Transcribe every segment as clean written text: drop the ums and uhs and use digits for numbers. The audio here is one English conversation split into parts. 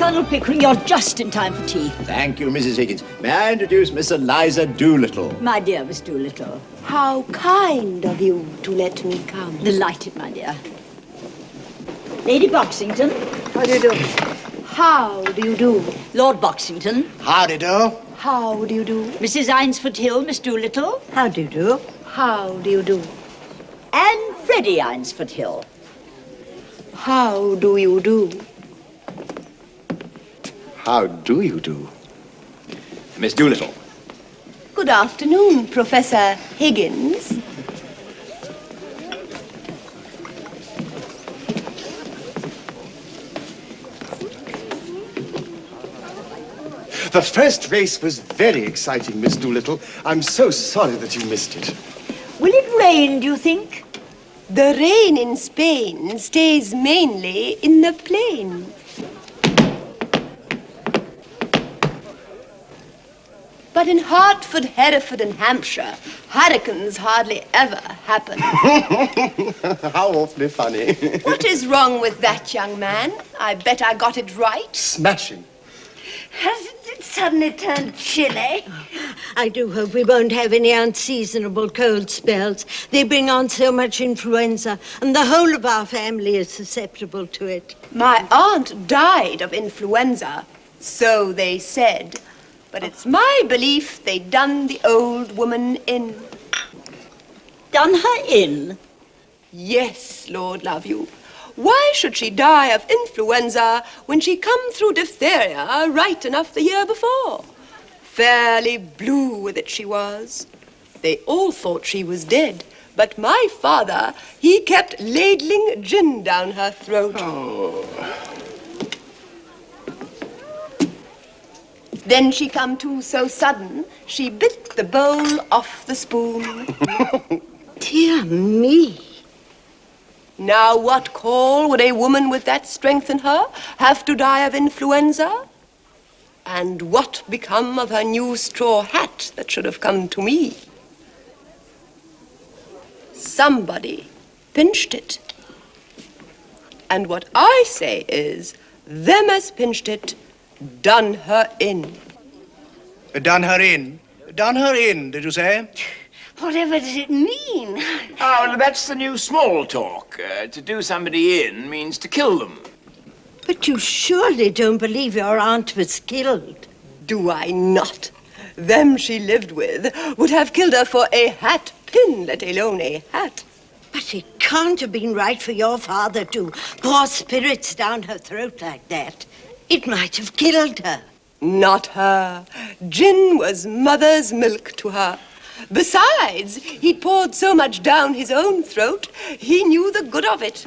Colonel Pickering, you're just in time for tea. Thank you, Mrs. Higgins. May I introduce Miss Eliza Doolittle? My dear Miss Doolittle. How kind of you to let me come. Delighted, my dear. Lady Boxington. How do you do? How do you do? Lord Boxington. Howdy do. How do you do? Mrs. Eynsford Hill, Miss Doolittle. How do you do? How do you do? And Freddie Eynsford Hill. How do you do? How do you do? Miss Doolittle. Good afternoon, Professor Higgins. The first race was very exciting, Miss Doolittle. I'm so sorry that you missed it. Will it rain, do you think? The rain in Spain stays mainly in the plain. But in Hertford, Hereford, and Hampshire, hurricanes hardly ever happen. How awfully funny. What is wrong with that, young man? I bet I got it right. Smashing. Hasn't it suddenly turned chilly? I do hope we won't have any unseasonable cold spells. They bring on so much influenza, and the whole of our family is susceptible to it. My aunt died of influenza, so they said. But it's my belief they done the old woman in. Done her in? Yes, Lord love you. Why should she die of influenza when she come through diphtheria right enough the year before? Fairly blue with it she was. They all thought she was dead, but my father, he kept ladling gin down her throat. Oh. Then she come to so sudden, she bit the bowl off the spoon. Dear me. Now what call would a woman with that strength in her have to die of influenza? And what become of her new straw hat that should have come to me? Somebody pinched it. And what I say is, them as pinched it done her in. Done her in? Done her in, did you say? Whatever does it mean? Oh, well, that's the new small talk. To do somebody in means to kill them. But you surely don't believe your aunt was killed. Do I not? Them she lived with would have killed her for a hat pin, let alone a hat. But it can't have been right for your father to pour spirits down her throat like that. It might have killed her. Not her. Gin was mother's milk to her. Besides, he poured so much down his own throat, he knew the good of it.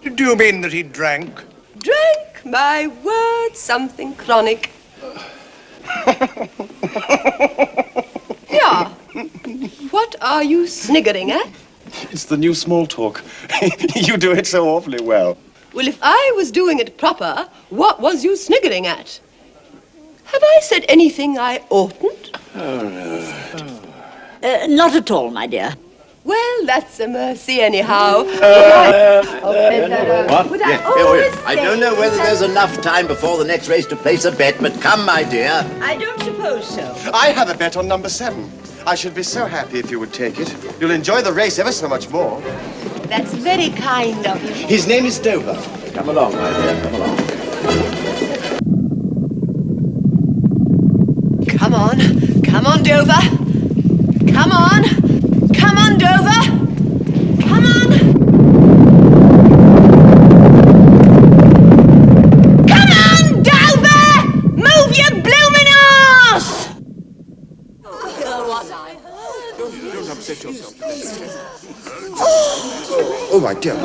Do you mean that he drank? Drank, my word, something chronic. Yeah. What are you sniggering at? It's the new small talk. You do it so awfully well. Well, if I was doing it proper, what was you sniggering at? Have I said anything I oughtn't? Not at all, my dear. Well, that's a mercy anyhow. What? Would I Yeah, always I don't know whether there's enough time before the next race to place a bet, but come, my dear. I don't suppose so. I have a bet on number 7. I should be so happy if you would take it. You'll enjoy the race ever so much more. That's very kind of you. His name is Dover. Come along, my dear, come along. Come on. Come on, Dover. Come on. Come on, Dover. Come on. Come on, Dover! Move your blooming arse! Oh, my dear.